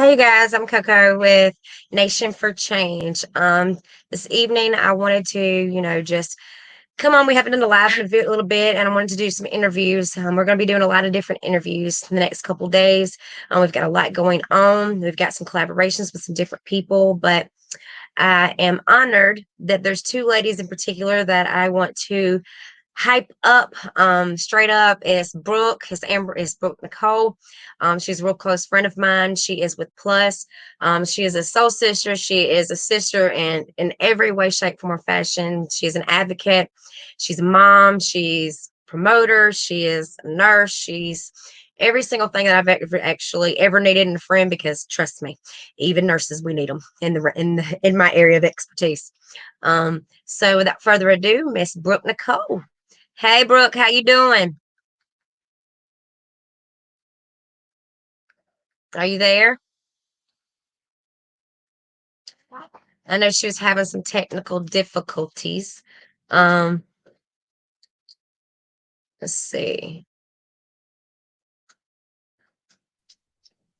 Hey guys, I'm Coco with Nation for Change. This evening I wanted to, just come on. We haven't done a live in a little bit, and I wanted to do some interviews. We're going to be doing a lot of different interviews in the next couple days. We've got a lot going on. We've got some collaborations with some different people, but I am honored that there's two ladies in particular that I want to hype up straight up. Is Brooke, his Amber is Brooke Nicole. She's a real close friend of mine. She is with Plus. She is a soul sister. She is a sister in every way, shape, form, or fashion. She is an advocate. She's a mom. She's a promoter. She is a nurse. She's every single thing that I've ever needed in a friend, because trust me, even nurses, we need them in my area of expertise. So without further ado, Miss Brooke Nicole. Hey Brooke, how you doing? Are you there? I know she was having some technical difficulties. Um, let's see.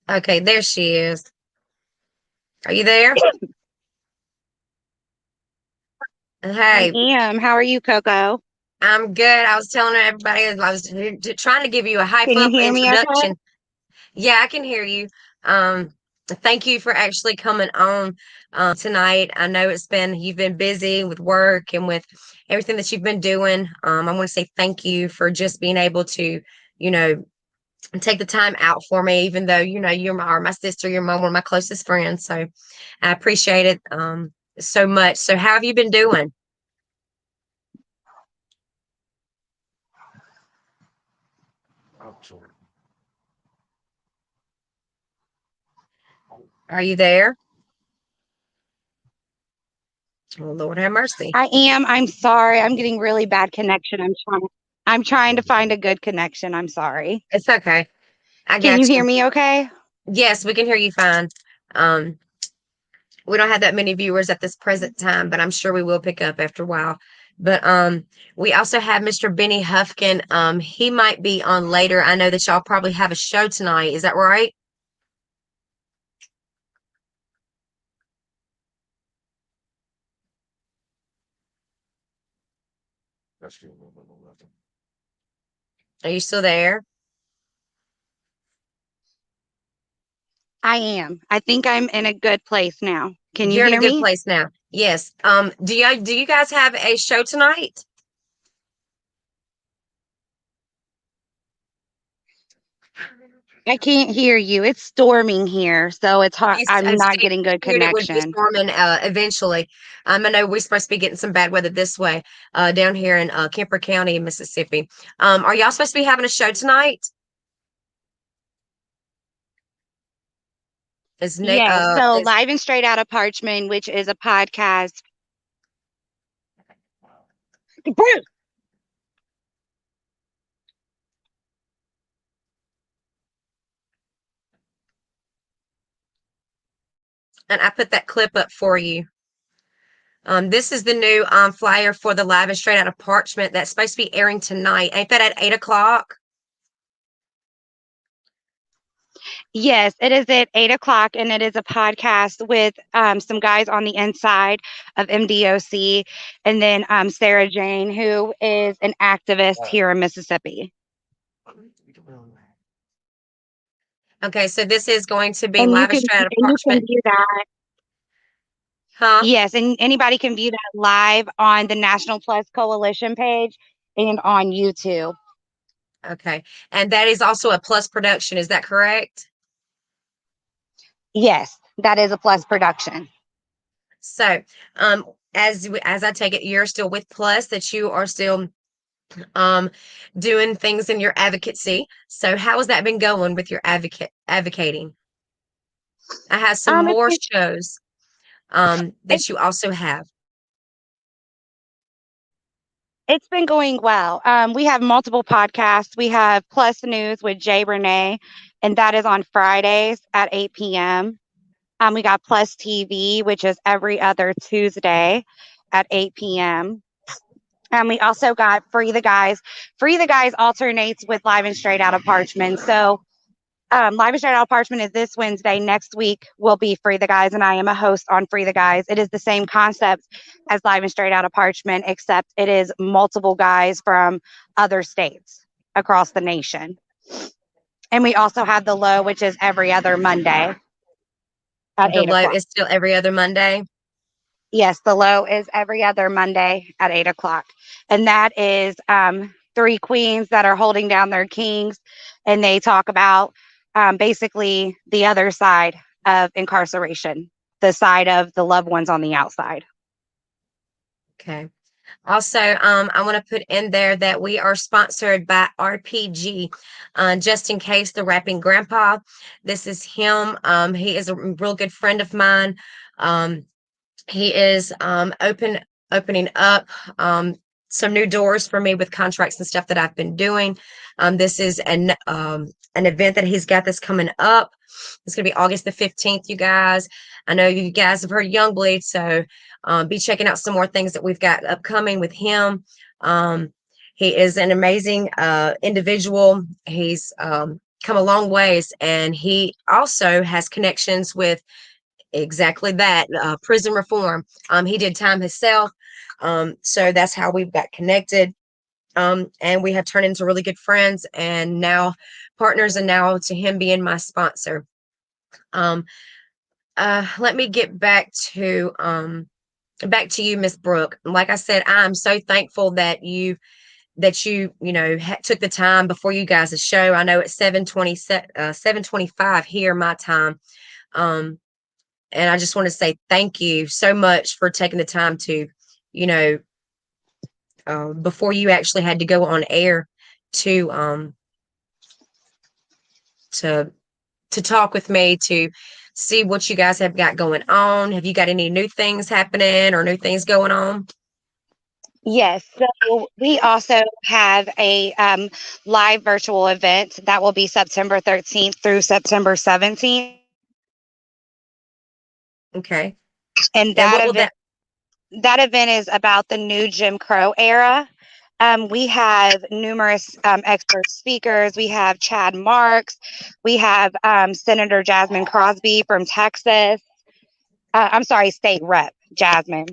Okay, there she is. Are you there? I Hey, am. How are you, Coco? I'm good. I was telling everybody, I was trying to give you a hype Can you up hear me okay? introduction. Yeah, I can hear you. Thank you for actually coming on tonight. I know you've been busy with work and with everything that you've been doing. I want to say thank you for just being able to, you know, take the time out for me, even though, are my sister, you're one of my closest friends. So I appreciate it so much. So how have you been doing? Are you there? Oh, Lord have mercy. I am. I'm sorry. I'm getting really bad connection. I'm trying to find a good connection. I'm sorry. It's okay. I Can got you hear you. me okay? Yes, we can hear you fine. Um, we don't have that many viewers at this present time, but I'm sure we will pick up after a while. But we also have Mr. Benny Huffkin. He might be on later. I know that y'all probably have a show tonight. Is that right? Are you still there? I am. I think I'm in a good place now. Can you You're in a hear good me? place now. Yes. Do you guys have a show tonight? I can't hear you. It's storming here, so it's hard. I I'm not getting good figured it would be connection. storming eventually. I know we're supposed to be getting some bad weather this way, down here in Kemper County, Mississippi. Are y'all supposed to be having a show tonight? Yes. So live and straight out of Parchment, which is a podcast. and I put that clip up for you. This is the new flyer for the Live and Straight Out of Parchment that's supposed to be airing tonight. Ain't that at 8 o'clock? Yes, it is at 8 o'clock, and it is a podcast with some guys on the inside of MDOC, and then Sarah Jane, who is an activist here in Mississippi. Okay, so this is going to be And you Live and can Straight Out of and you can Parchment. view that. Huh? Yes, and anybody can view that live on the National Plus Coalition page and on YouTube. Okay. And that is also a Plus production. Is that correct? Yes, that is a Plus production. So, as I take it, you're still with Plus, that you are still um doing things in your advocacy. So how has that been going with your advocating? I have some It's more been, shows it's that you also have. It's been going well. We have multiple podcasts. We have Plus News with Jay Renee, and that is on Fridays at 8 p.m. We got Plus TV, which is every other Tuesday at 8 p.m. And we also got Free the Guys. Free the Guys alternates with Live and Straight Out of Parchment. So Live and Straight Out Parchment is this Wednesday. Next week will be Free the Guys, and I am a host on Free the Guys. It is the same concept as Live and Straight Out of Parchment, except it is multiple guys from other states across the nation. And we also have the Low, which is every other Monday at The 8 low o'clock. is still every other Monday. Yes, the Low is every other Monday at 8 o'clock. And that is three queens that are holding down their kings, and they talk about basically the other side of incarceration, the side of the loved ones on the outside. Okay. Also, I want to put in there that we are sponsored by RPG, just in case the rapping grandpa. This is him. He is a real good friend of mine. He is opening up some new doors for me with contracts and stuff that I've been doing. This is an event that he's got that's coming up. It's going to be August the 15th, you guys. I know you guys have heard Youngbleed, so be checking out some more things that we've got upcoming with him. He is an amazing individual. He's come a long ways, and he also has connections with exactly that, prison reform. He did time himself, so that's how we've got connected, and we have turned into really good friends and now partners, and now to him being my sponsor. um, Let me get back to you, Miss Brooke. Like I said, I'm so thankful that took the time before you guys' show. I know it's 7:25 here my time. um, and I just want to say thank you so much for taking the time to, you know, before you actually had to go on air to um to to talk with me, to see what you guys have got going on. Have you got any new things happening or new things going on? Yes. So we also have a live virtual event that will be September 13th through September 17th. Okay. And And what will that that event is about the new Jim Crow era. We have numerous expert speakers. We have Chad Marks. We have Senator Jasmine Crosby from Texas. I'm sorry, State Rep Jasmine.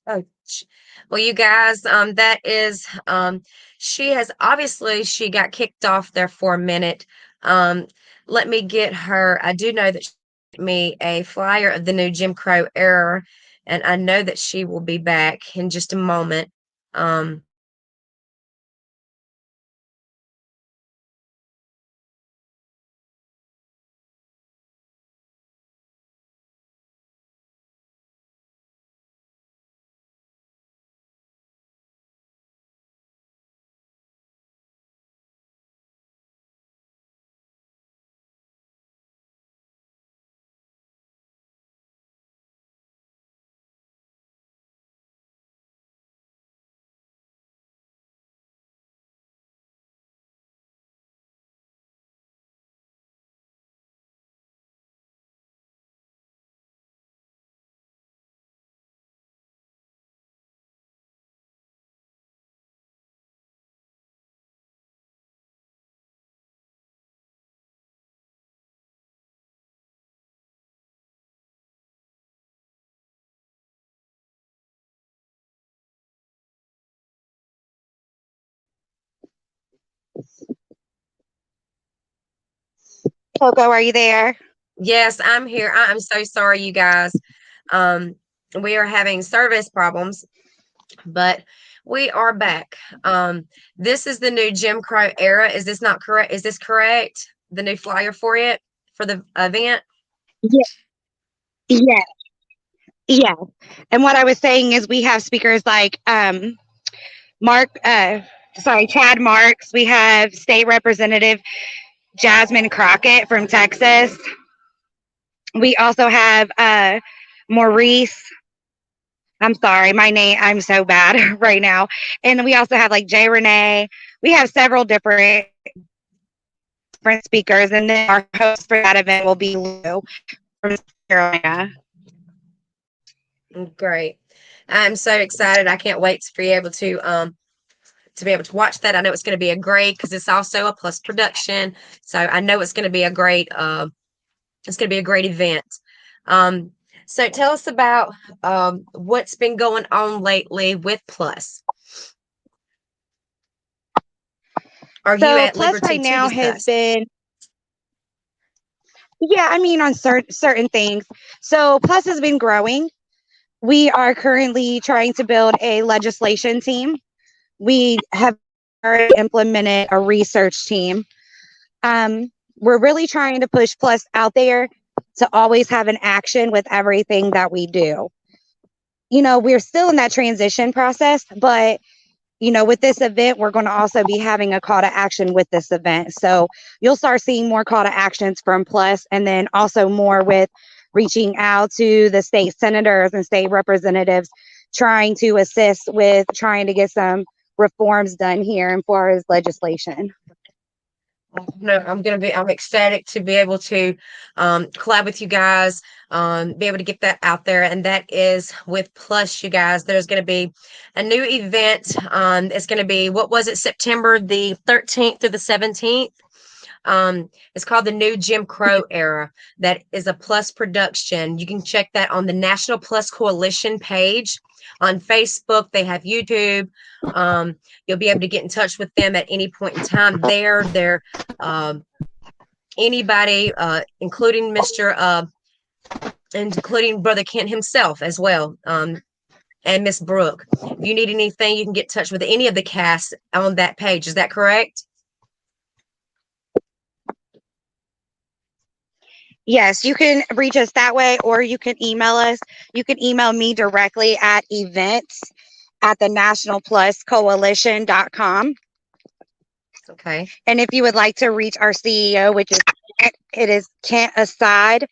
Oh, well, you guys, that is, she got kicked off there for a minute. Um, Let me get her. I do know that she sent me a flyer of the new Jim Crow era, and I know that she will be back in just a moment. Um, Coco, are you there? yes, I'm here. I'm so sorry, you guys. Um, we are having service problems, but we are back. This is the new Jim Crow era. Is this not correct? Is this correct? The new flyer for it, for the event? Yeah, yeah, yeah. And what I was saying is we have speakers like Mark, Chad Marks. We have State Representative Jasmine Crockett from Texas. We also have Maurice. I'm sorry, my name, I'm so bad right now. And we also have like Jay Renee. We have several different speakers. And then our host for that event will be Lou from South Carolina. Great. I'm so excited. I can't wait to be able to to be able to watch that. I know it's going to be a great, because it's also a Plus production, so I know it's going to be a great event. Um, so tell us about what's been going on lately with Plus. Are you So at Plus liberty right to now has discuss? been, yeah, I mean, on certain things. So Plus has been growing. We are currently trying to build a legislation team. We have already implemented a research team. We're really trying to push Plus out there to always have an action with everything that we do. We're still in that transition process, but with this event, we're going to also be having a call to action with this event. So you'll start seeing more call to actions from Plus, and then also more with reaching out to the state senators and state representatives, trying to assist with trying to get some reforms done here as far as legislation. No, I'm ecstatic to be able to collab with you guys, be able to get that out there. And that is with Plus, you guys. There's going to be a new event. It's going to be, what was it, September the 13th through the 17th? It's called the New Jim Crow Era. That is a Plus production. You can check that on the National Plus Coalition page on Facebook. They have YouTube. Um, you'll be able to get in touch with them at any point in time. They're anybody, including including Brother Kent himself as well. And Miss Brooke. If you need anything, you can get in touch with any of the cast on that page. Is that correct? Yes, you can reach us that way, or you can email us. You can email me directly at events at the nationalpluscoalition.com. Okay. And if you would like to reach our CEO, which is it is Kent Assad,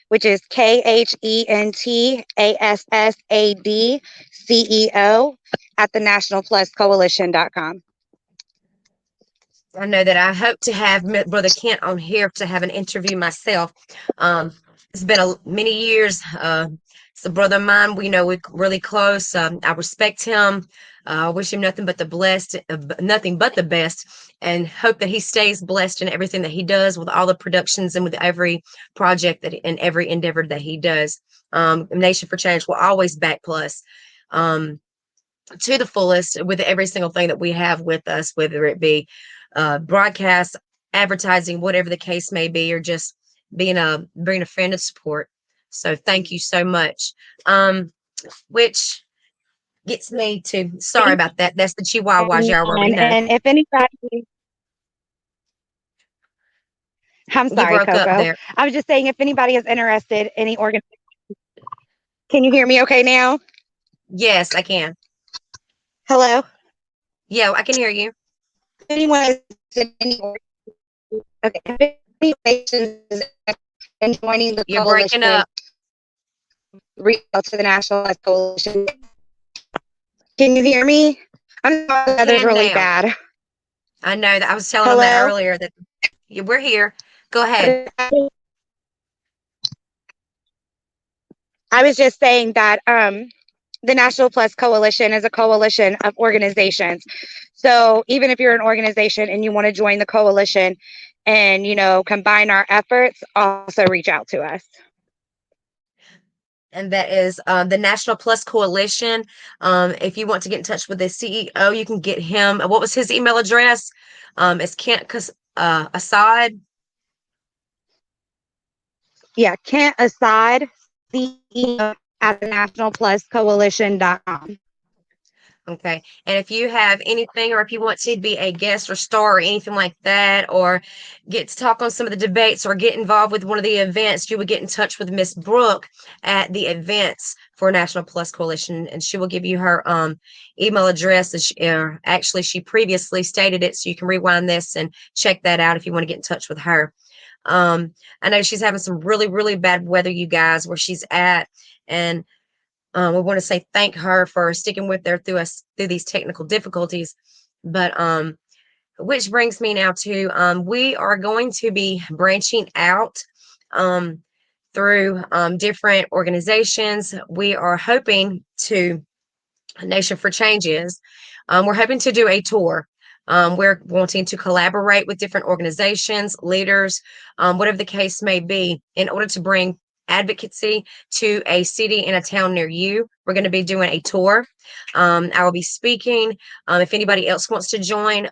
which is KHENTASSAD at the nationalpluscoalition.com. I know that I hope to have Brother Kent on here to have an interview myself. It's been many years. It's a brother of mine. We're really close. I respect him. I wish him nothing but nothing but the best, and hope that he stays blessed in everything that he does, with all the productions and with every project and every endeavor that he does. Nation for Change will always back Plus. To the fullest with every single thing that we have with us, whether it be broadcast, advertising, whatever the case may be, or just being a friend of support. So thank you so much. Which gets me to, sorry Thank about that. That's the Chihuahuas, you. y'all already know. And if anybody, I'm You sorry, broke up Coco. there. I was just saying, if anybody is interested, any organ, can you hear me okay now? Yes, I can. Hello? Yeah, I can hear you. Anyone is in any okay, if anyone is in joining the You're breaking coalition, up. reach out to the National Coalition. Can you hear me? I'm sorry, the I weather's can really now. bad. I know that I was telling them that Hello? earlier, that we're here. Go ahead. I was just saying that the National Plus Coalition is a coalition of organizations. So even if you're an organization and you want to join the coalition and, combine our efforts, also reach out to us. And that is the National Plus Coalition. If you want to get in touch with the CEO, you can get him. What was his email address? It's Kent Assad. Yeah, Kent Assad, CEO at the nationalpluscoalition.com. Okay. And if you have anything, or if you want to be a guest or star or anything like that, or get to talk on some of the debates or get involved with one of the events, you would get in touch with Miss Brooke at the events for National Plus Coalition, and she will give you her email address. Actually, she previously stated it, so you can rewind this and check that out if you want to get in touch with her. I know she's having some really, really bad weather, you guys, where she's at, and we want to say thank her for sticking with her through these technical difficulties. But which brings me now to we are going to be branching out um, through different organizations. We are hoping to Nation for Changes. We're hoping to do a tour. We're wanting to collaborate with different organizations, leaders, whatever the case may be, in order to bring advocacy to a city and a town near you. We're going to be doing a tour. I will be speaking. If anybody else wants to join,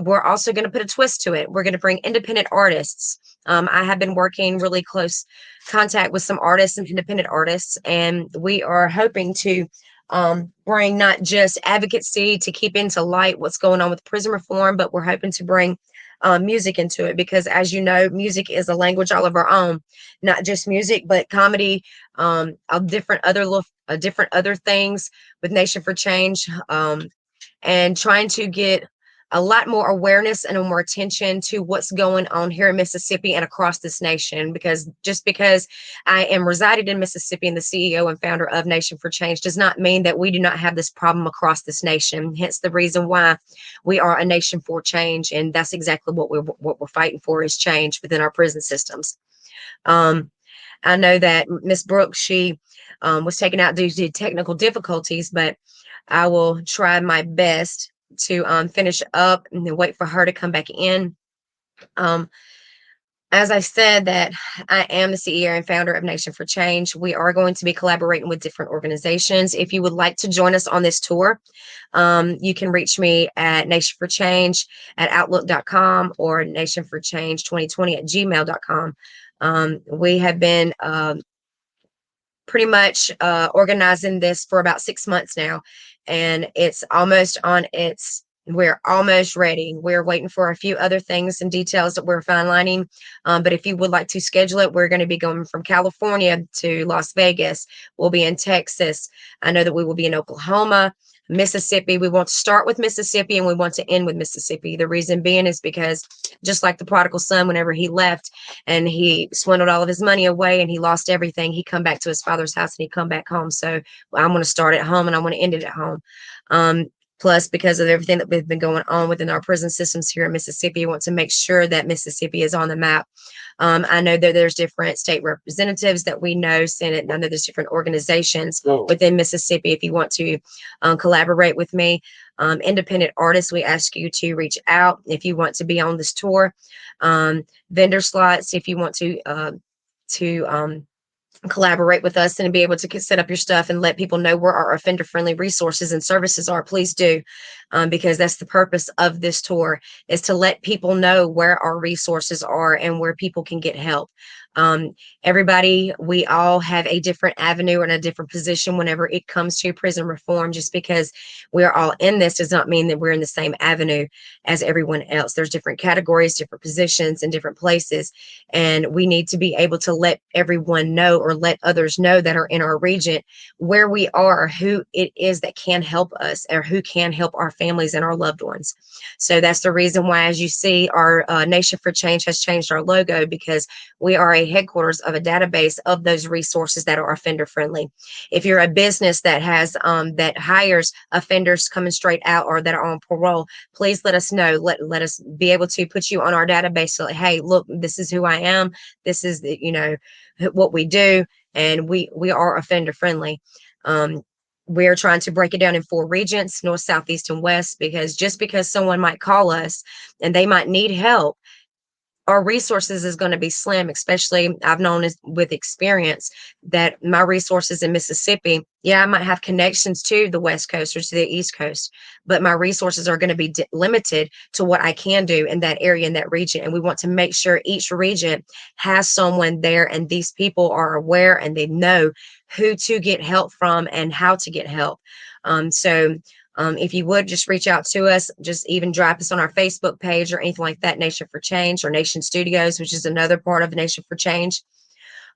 we're also going to put a twist to it. We're going to bring independent artists. I have been working really close contact with some artists and independent artists, and we are hoping to bring not just advocacy to keep into light what's going on with prison reform, but we're hoping to bring music into it because, as you know, music is a language all of our own. Not just music, but comedy, different other things with Nation for Change, and trying to get a lot more awareness and more attention to what's going on here in Mississippi and across this nation. Because just because I am resided in Mississippi and the CEO and founder of Nation for Change does not mean that we do not have this problem across this nation. Hence the reason why we are a nation for change, and that's exactly what we're fighting for, is change within our prison systems. I know that Miss Brooks, she was taken out due to technical difficulties, but I will try my best to finish up and then wait for her to come back in. Um, as I said, that I am the CEO and founder of Nation for Change. We are going to be collaborating with different organizations. If you would like to join us on this tour, you can reach me at Nation for Change at outlook.com or nationforchange2020 at gmail.com. We have been pretty much organizing this for about 6 months now, and we're almost ready. We're waiting for a few other things and details that we're finelining. But if you would like to schedule it, we're going to be going from California to Las Vegas. We'll be in Texas. I know that we will be in Oklahoma, Mississippi. We want to start with Mississippi and we want to end with Mississippi. The reason being is because, just like the prodigal son, whenever he left and he swindled all of his money away and he lost everything, he come back to his father's house and he come back home. So I'm going to start at home and I want to end it at home. Plus, because of everything that we've been going on within our prison systems here in Mississippi, I want to make sure that Mississippi is on the map. I know that there's different state representatives that we know, Senate, and I know there's different organizations within Mississippi. If you want to collaborate with me, independent artists, we ask you to reach out if you want to be on this tour. Vendor slots, if you want to collaborate with us and be able to set up your stuff and let people know where our offender friendly resources and services are, please do, because that's the purpose of this tour, is to let people know where our resources are and where people can get help. Everybody, we all have a different avenue and a different position whenever it comes to prison reform. Just because we're all in this does not mean that we're in the same avenue as everyone else. There's different categories, different positions, and different places, and we need to be able to let everyone know, or let others know that are in our region, where we are, who it is that can help us, or who can help our families and our loved ones. So that's the reason why, as you see, our Nation for Change has changed our logo, because we are a headquarters of a database of those resources that are offender friendly. If you're a business that has that hires offenders coming straight out or that are on parole, please let us know. Let us be able to put you on our database. So, hey, look, this is who I am. This is what we do, and we are offender friendly. We're trying to break it down in 4 regions: north, south, east, and west, because just because someone might call us and they might need help, our resources is going to be slim. Especially, I've known with experience that my resources in Mississippi, yeah, I might have connections to the West Coast or to the East Coast, but my resources are going to be limited to what I can do in that area, in that region. And we want to make sure each region has someone there, and these people are aware and they know who to get help from and how to get help. If you would just reach out to us, just even drop us on our Facebook page or anything like that, Nation for Change, or Nation Studios, which is another part of Nation for Change,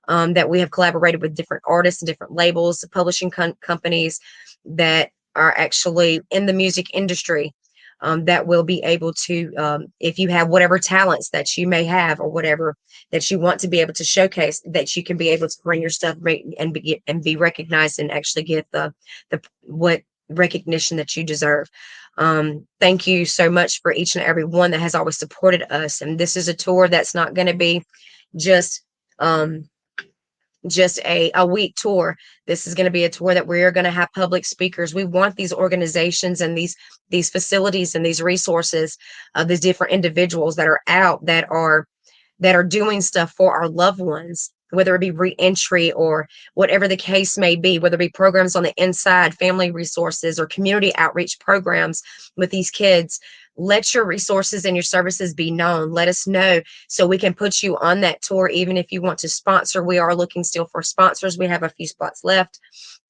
that we have collaborated with different artists and different labels, publishing companies that are actually in the music industry, that will be able to, if you have whatever talents that you may have or whatever that you want to be able to showcase, that you can be able to bring your stuff and be recognized and actually get the what recognition that you deserve. Thank you so much for each and every one that has always supported us. And this is a tour that's not going to be just just a week tour. This is going to be a tour that we're going to have public speakers. We want these organizations and these facilities and these resources of these different individuals that are out that are doing stuff for our loved ones, whether it be reentry or whatever the case may be, whether it be programs on the inside, family resources, or community outreach programs with these kids. Let your resources and your services be known. Let us know so we can put you on that tour, even if you want to sponsor. We are looking still for sponsors. We have a few spots left,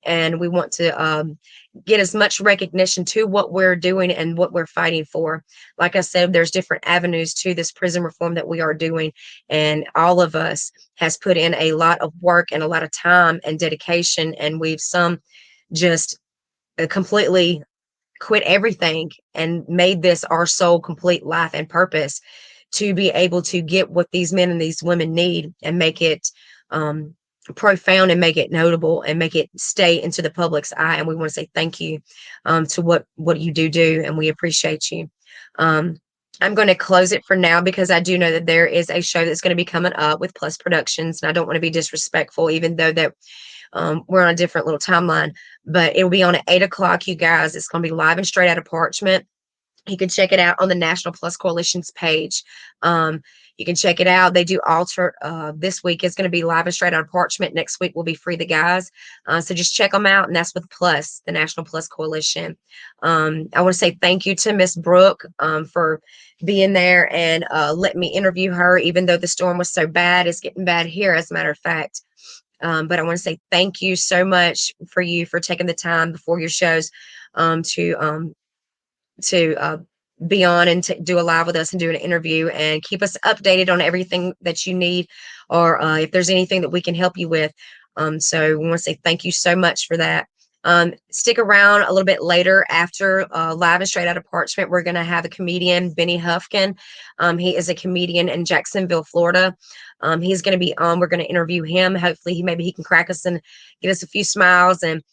and we want to get as much recognition to what we're doing and what we're fighting for. Like I said, there's different avenues to this prison reform that we are doing, and all of us has put in a lot of work and a lot of time and dedication, and we've some just completely quit everything and made this our sole complete life and purpose to be able to get what these men and these women need and make it um, profound and make it notable and make it stay into the public's eye. And we want to say thank you to what you do, and we appreciate you. Um, I'm going to close it for now because I do know that there is a show that's going to be coming up with Plus Productions, and I don't want to be disrespectful, even though that we're on a different little timeline, but it'll be on at 8 o'clock, you guys. It's going to be live and straight out of Parchment. You can check it out on the National Plus Coalition's page. Um, you can check it out. They do alter. This week is going to be live and straight out of Parchment. Next week will be Free the Guys. So just check them out, and that's with Plus, the National Plus Coalition. I want to say thank you to Miss Brooke for being there and letting me interview her, even though the storm was so bad. It's getting bad here, as a matter of fact. But I want to say thank you so much for you for taking the time before your shows to be on and do a live with us and do an interview and keep us updated on everything that you need, or if there's anything that we can help you with. So we want to say thank you so much for that. Stick around a little bit later after live and straight out of Parchment. We're going to have a comedian, Benny Huffkin. He is a comedian in Jacksonville, Florida. He's going to be on. We're going to interview him. Hopefully, maybe he can crack us and get us a few smiles, and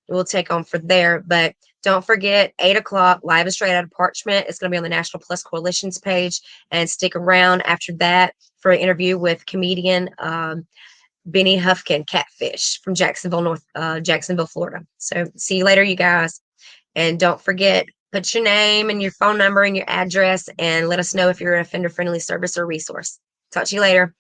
we'll take on from there. But don't forget, 8 o'clock, live and straight out of Parchment. It's going to be on the National Plus Coalition's page. And stick around after that for an interview with comedian Benny Huffkin, Catfish, from Jacksonville, Florida. So see you later, you guys. And don't forget, put your name and your phone number and your address, and let us know if you're an offender-friendly service or resource. Talk to you later.